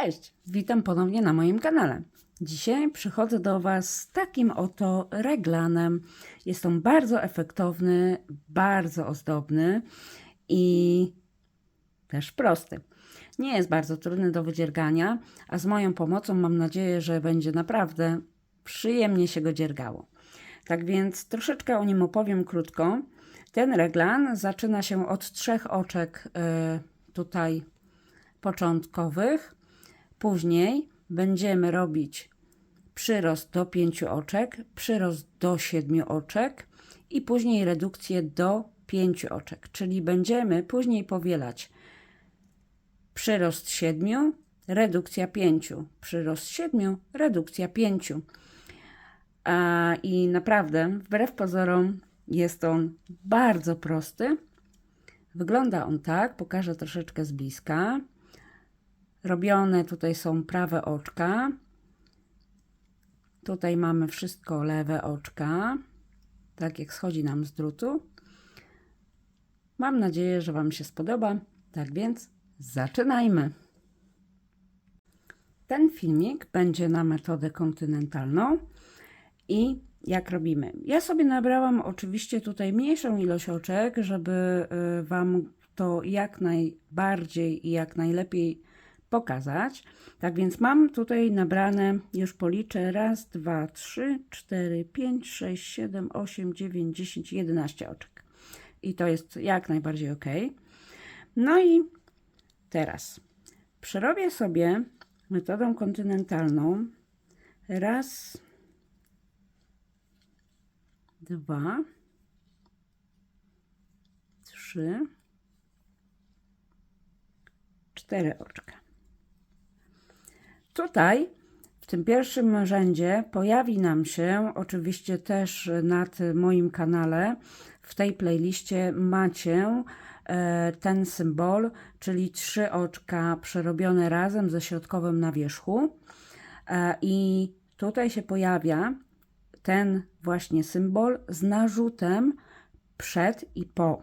Cześć, witam ponownie na moim kanale. Dzisiaj przychodzę do Was z takim oto reglanem. Jest on bardzo efektowny, bardzo ozdobny i też prosty. Nie jest bardzo trudny do wydziergania, a z moją pomocą mam nadzieję, że będzie naprawdę przyjemnie się go dziergało. Tak więc troszeczkę o nim opowiem krótko. Ten reglan zaczyna się od 3 oczek tutaj początkowych. Później będziemy robić przyrost do 5 oczek, przyrost do 7 oczek i później redukcję do 5 oczek. Czyli będziemy później powielać przyrost 7, redukcja 5, przyrost 7, redukcja 5. I naprawdę, wbrew pozorom, jest on bardzo prosty. Wygląda on tak, pokażę troszeczkę z bliska. Robione tutaj są prawe oczka. Tutaj mamy wszystko lewe oczka, tak jak schodzi nam z drutu. Mam nadzieję, że Wam się spodoba. Tak więc zaczynajmy. Ten filmik będzie na metodę kontynentalną i jak robimy. Ja sobie nabrałam oczywiście tutaj mniejszą ilość oczek, żeby Wam to jak najbardziej i jak najlepiej pokazać. Tak więc mam tutaj nabrane, już policzę, 1, 2, 3, 4, 5, 6, 7, 8, 9, 10, 11 oczek. I to jest jak najbardziej ok. No i teraz przerobię sobie metodą kontynentalną 1, 2, 3, 4 oczka. Tutaj w tym pierwszym rzędzie pojawi nam się, oczywiście też nad moim kanale, w tej playliście macie ten symbol, czyli 3 oczka przerobione razem ze środkowym na wierzchu. I tutaj się pojawia ten właśnie symbol z narzutem przed i po.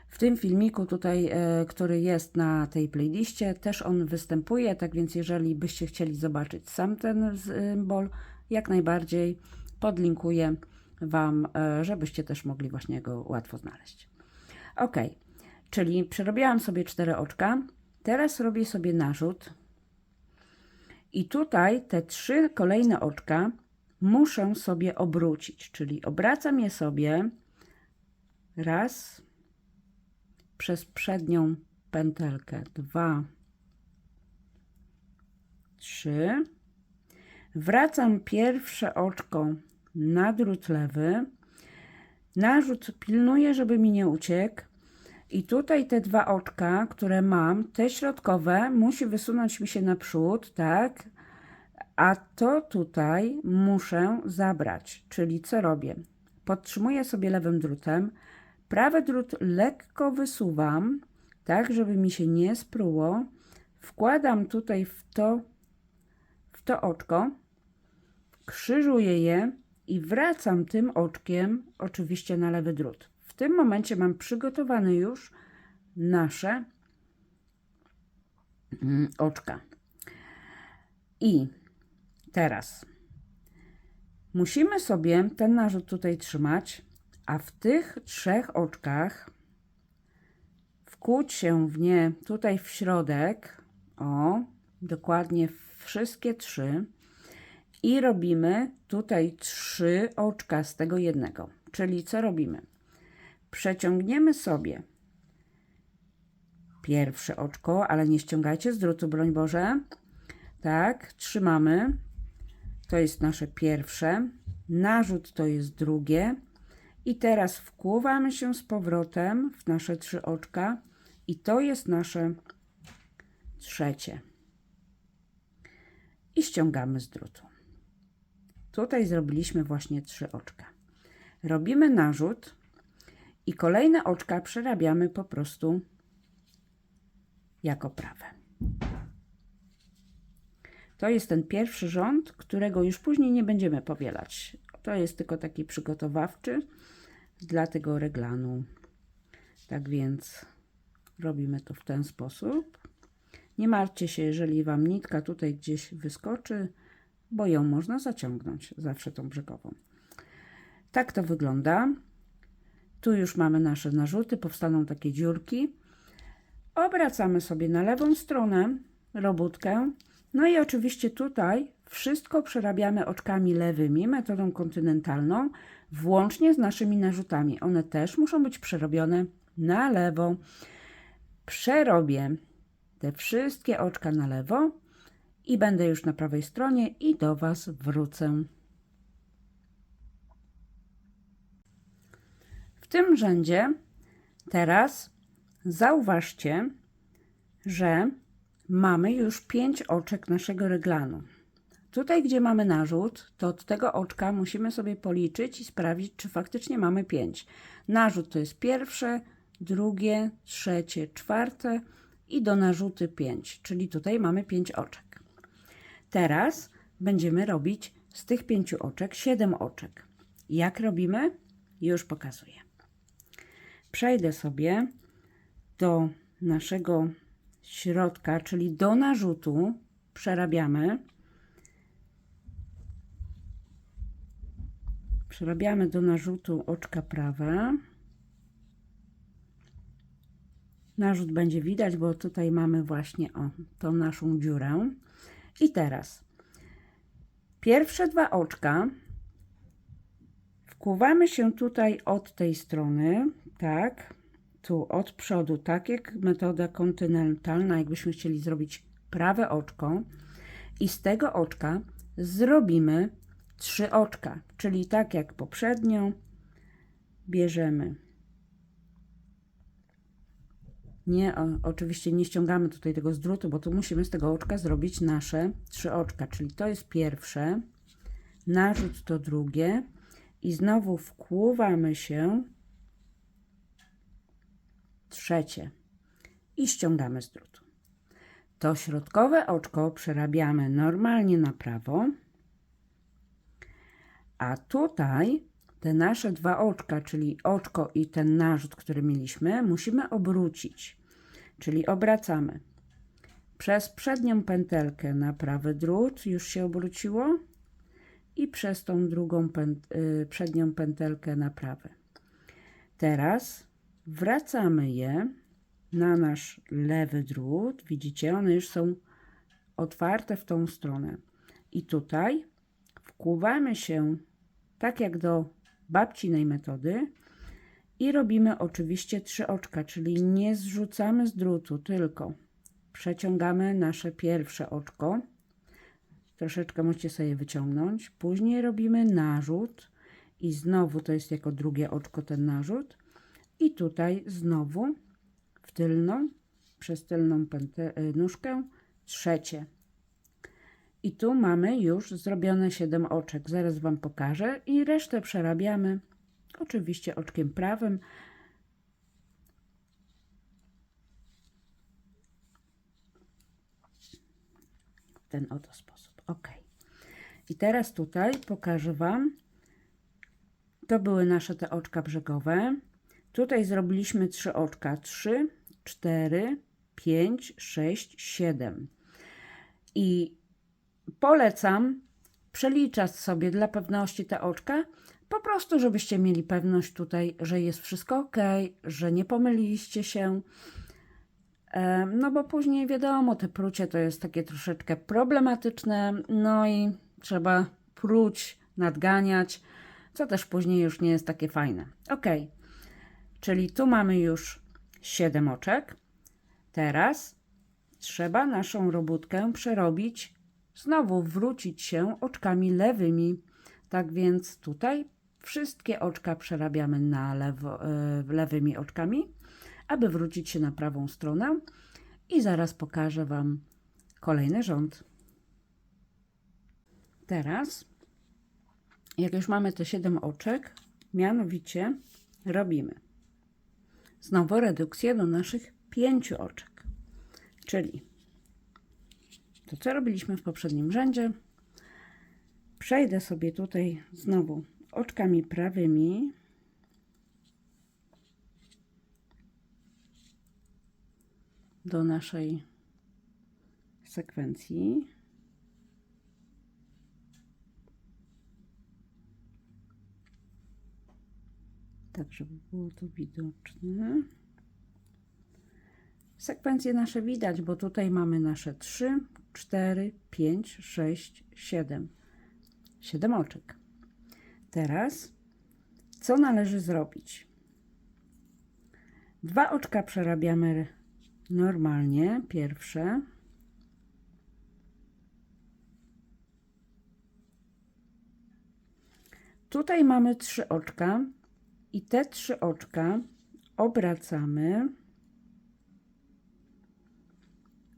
W tym filmiku tutaj, który jest na tej playliście, też on występuje, tak więc jeżeli byście chcieli zobaczyć sam ten symbol, jak najbardziej podlinkuję Wam, żebyście też mogli właśnie go łatwo znaleźć. Ok, czyli przerobiłam sobie 4 oczka, teraz robię sobie narzut i tutaj te 3 kolejne oczka muszę sobie obrócić, czyli obracam je sobie raz, przez przednią pętelkę 2, 3, wracam pierwsze oczko na drut lewy, narzut pilnuję, żeby mi nie uciekł i tutaj te 2 oczka, które mam, te środkowe, musi wysunąć mi się naprzód, tak, a to tutaj muszę zabrać, czyli co robię? Podtrzymuję sobie lewym drutem, prawy drut lekko wysuwam, tak żeby mi się nie spruło. Wkładam tutaj w to oczko, krzyżuję je i wracam tym oczkiem oczywiście na lewy drut. W tym momencie mam przygotowane już nasze oczka. I teraz musimy sobie ten narzut tutaj trzymać, a w tych 3 oczkach wkuć się w nie tutaj w środek, o, dokładnie wszystkie 3 i robimy tutaj 3 oczka z tego jednego. Czyli co robimy? Przeciągniemy sobie pierwsze oczko, ale nie ściągajcie z drutu, broń Boże. Tak, trzymamy. To jest nasze pierwsze. Narzut to jest drugie. I teraz wkłuwamy się z powrotem w nasze 3 oczka i to jest nasze trzecie. I ściągamy z drutu. Tutaj zrobiliśmy właśnie 3 oczka. Robimy narzut i kolejne oczka przerabiamy po prostu jako prawe. To jest ten pierwszy rząd, którego już później nie będziemy powielać. To jest tylko taki przygotowawczy dla tego reglanu. Tak więc robimy to w ten sposób. Nie martwcie się, jeżeli Wam nitka tutaj gdzieś wyskoczy, bo ją można zaciągnąć zawsze tą brzegową. Tak to wygląda. Tu już mamy nasze narzuty, powstaną takie dziurki. Obracamy sobie na lewą stronę robótkę. No i oczywiście tutaj wszystko przerabiamy oczkami lewymi, metodą kontynentalną, włącznie z naszymi narzutami. One też muszą być przerobione na lewo. Przerobię te wszystkie oczka na lewo i będę już na prawej stronie i do Was wrócę. W tym rzędzie teraz zauważcie, że mamy już 5 oczek naszego reglanu. Tutaj, gdzie mamy narzut, to od tego oczka musimy sobie policzyć i sprawdzić, czy faktycznie mamy 5. Narzut to jest pierwsze, drugie, trzecie, czwarte i do narzuty 5, czyli tutaj mamy 5 oczek. Teraz będziemy robić z tych 5 oczek 7 oczek. Jak robimy? Już pokazuję. Przejdę sobie do naszego środka, czyli do narzutu, przerabiamy do narzutu oczka prawe. Narzut będzie widać, bo tutaj mamy właśnie tą naszą dziurę. I teraz pierwsze 2 oczka wkuwamy się tutaj od tej strony, tak, tu od przodu, tak jak metoda kontynentalna, jakbyśmy chcieli zrobić prawe oczko, i z tego oczka zrobimy 3 oczka, czyli tak jak poprzednio bierzemy. Oczywiście nie ściągamy tutaj tego z drutu, bo tu musimy z tego oczka zrobić nasze 3 oczka, czyli to jest pierwsze, narzut to drugie i znowu wkłuwamy się trzecie i ściągamy z drutu. To środkowe oczko przerabiamy normalnie na prawo, a tutaj te nasze 2 oczka, czyli oczko i ten narzut, który mieliśmy, musimy obrócić. Czyli obracamy przez przednią pętelkę na prawy drut, już się obróciło, i przez tą drugą przednią pętelkę na prawy. Teraz wracamy je na nasz lewy drut. Widzicie, one już są otwarte w tą stronę. I tutaj wkłuwamy się tak jak do babcinej metody i robimy oczywiście 3 oczka, czyli nie zrzucamy z drutu, tylko przeciągamy nasze pierwsze oczko. Troszeczkę musicie sobie wyciągnąć. Później robimy narzut i znowu to jest jako drugie oczko ten narzut. I tutaj znowu w tylną, przez tylną nóżkę trzecie. I tu mamy już zrobione 7 oczek. Zaraz Wam pokażę i resztę przerabiamy oczywiście oczkiem prawym. W ten oto sposób. Ok. I teraz tutaj pokażę Wam. To były nasze te oczka brzegowe. Tutaj zrobiliśmy 3 oczka. 3, 4, 5, 6, 7. I polecam przeliczać sobie dla pewności te oczka, po prostu żebyście mieli pewność tutaj, że jest wszystko ok, że nie pomyliliście się. No bo później wiadomo, te prucie to jest takie troszeczkę problematyczne, no i trzeba pruć, nadganiać, co też później już nie jest takie fajne. Ok, czyli tu mamy już 7 oczek. Teraz trzeba naszą robótkę przerobić, znowu wrócić się oczkami lewymi. Tak więc tutaj wszystkie oczka przerabiamy na lewo, lewymi oczkami, aby wrócić się na prawą stronę i zaraz pokażę Wam kolejny rząd. Teraz, jak już mamy te 7 oczek, mianowicie robimy znowu redukcję do naszych 5 oczek, czyli to, co robiliśmy w poprzednim rzędzie. Przejdę sobie tutaj znowu oczkami prawymi do naszej sekwencji. Tak, żeby było to widoczne. Sekwencje nasze widać, bo tutaj mamy nasze 3, 4, 5, 6, 7. 7 oczek. Teraz co należy zrobić? 2 oczka przerabiamy normalnie, pierwsze. Tutaj mamy 3 oczka i te 3 oczka obracamy,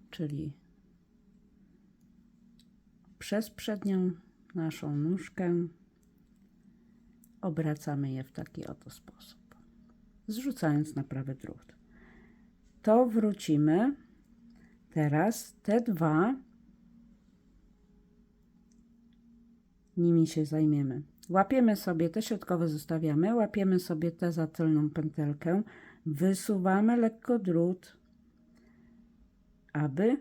czyli przez przednią naszą nóżkę obracamy je w taki oto sposób, zrzucając na prawy drut. To wrócimy. Teraz te 2, nimi się zajmiemy. Łapiemy sobie, te środkowe zostawiamy, łapiemy sobie tę za tylną pętelkę, wysuwamy lekko drut, aby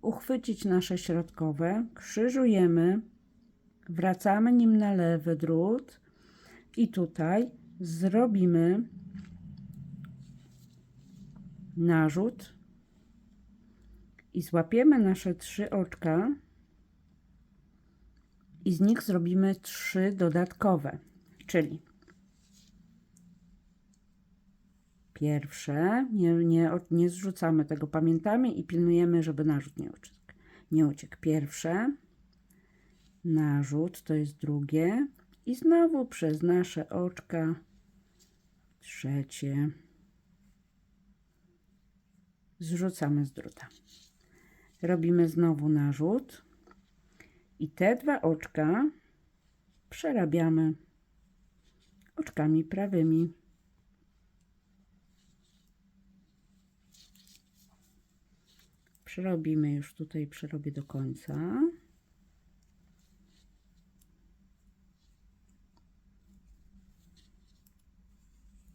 uchwycić nasze środkowe, krzyżujemy, wracamy nim na lewy drut i tutaj zrobimy narzut i złapiemy nasze 3 oczka i z nich zrobimy 3 dodatkowe, czyli pierwsze, nie zrzucamy tego, pamiętamy i pilnujemy, żeby narzut nie uciekł. Pierwsze, narzut, to jest drugie i znowu przez nasze oczka trzecie. Zrzucamy z druta. Robimy znowu narzut i te 2 oczka przerabiamy oczkami prawymi. Przerobimy już tutaj, przerobię do końca.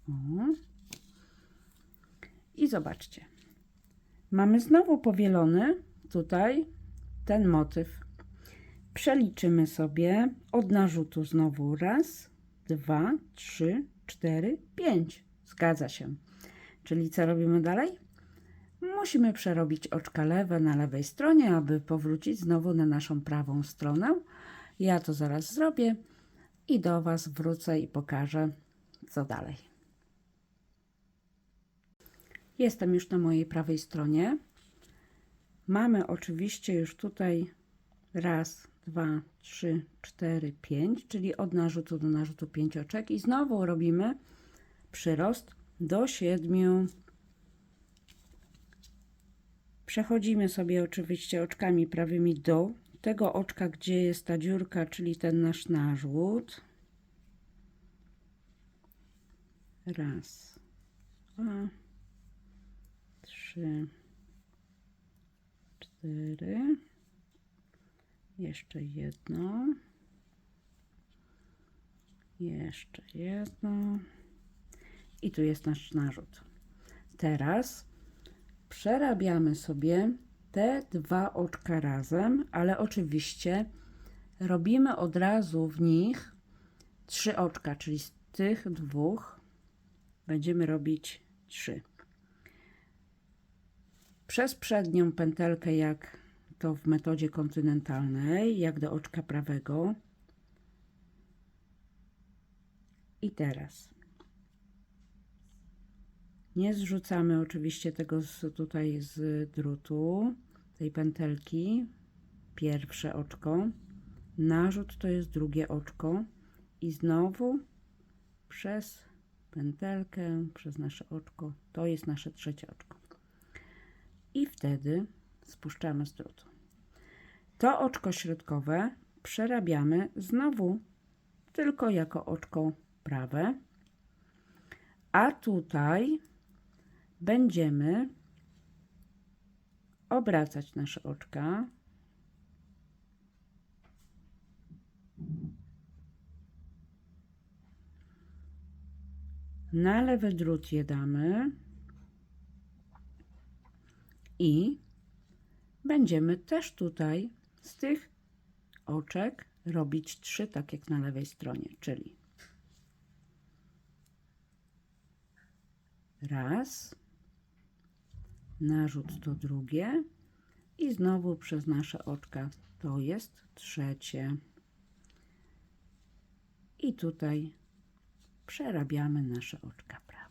O. I zobaczcie. Mamy znowu powielony tutaj ten motyw. Przeliczymy sobie od narzutu znowu 1, 2, 3, 4, 5. Zgadza się. Czyli co robimy dalej? Musimy przerobić oczka lewe na lewej stronie, aby powrócić znowu na naszą prawą stronę. Ja to zaraz zrobię i do Was wrócę i pokażę, co dalej. Jestem już na mojej prawej stronie. Mamy oczywiście już tutaj 1, 2, 3, 4, 5, czyli od narzutu do narzutu 5 oczek i znowu robimy przyrost do 7. Przechodzimy sobie oczywiście oczkami prawymi do tego oczka, gdzie jest ta dziurka, czyli ten nasz narzut. 1, 2, 3, 4, jeszcze jedno, jeszcze jedno i tu jest nasz narzut. Teraz przerabiamy sobie te 2 oczka razem, ale oczywiście robimy od razu w nich 3 oczka, czyli z tych 2 będziemy robić 3. Przez przednią pętelkę, jak to w metodzie kontynentalnej, jak do oczka prawego. I teraz nie zrzucamy oczywiście tego tutaj z drutu, tej pętelki. Pierwsze oczko, narzut to jest drugie oczko i znowu przez pętelkę, przez nasze oczko, to jest nasze trzecie oczko. I wtedy spuszczamy z drutu. To oczko środkowe przerabiamy znowu tylko jako oczko prawe, a tutaj będziemy obracać nasze oczka. Na lewy drut je damy i będziemy też tutaj z tych oczek robić 3, tak jak na lewej stronie, czyli raz, narzut to drugie i znowu przez nasze oczka to jest trzecie. I tutaj przerabiamy nasze oczka prawe.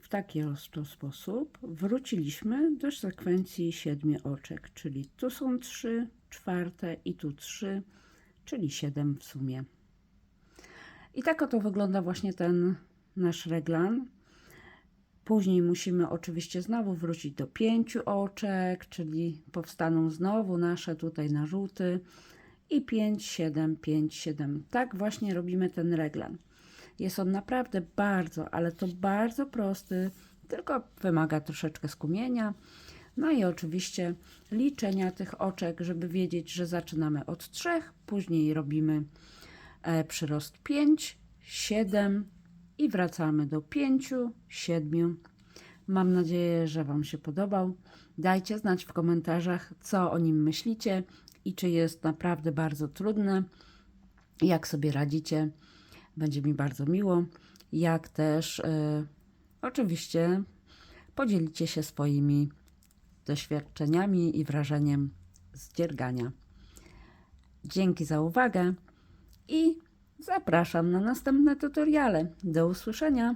W taki oto sposób wróciliśmy do sekwencji 7 oczek, czyli tu są 3 czwarte i tu 3, czyli 7 w sumie. I tak oto wygląda właśnie ten nasz reglan. Później musimy oczywiście znowu wrócić do 5 oczek, czyli powstaną znowu nasze tutaj narzuty i 5, 7, 5, 7. Tak właśnie robimy ten reglan. Jest on naprawdę bardzo, ale to bardzo prosty, tylko wymaga troszeczkę skupienia. No i oczywiście liczenia tych oczek, żeby wiedzieć, że zaczynamy od 3, później robimy przyrost 5, 7 i wracamy do 5, 7. Mam nadzieję, że Wam się podobał. Dajcie znać w komentarzach, co o nim myślicie i czy jest naprawdę bardzo trudne, jak sobie radzicie. Będzie mi bardzo miło, jak też oczywiście podzielicie się swoimi doświadczeniami i wrażeniem z dziergania. Dzięki za uwagę i zapraszam na następne tutoriale. Do usłyszenia!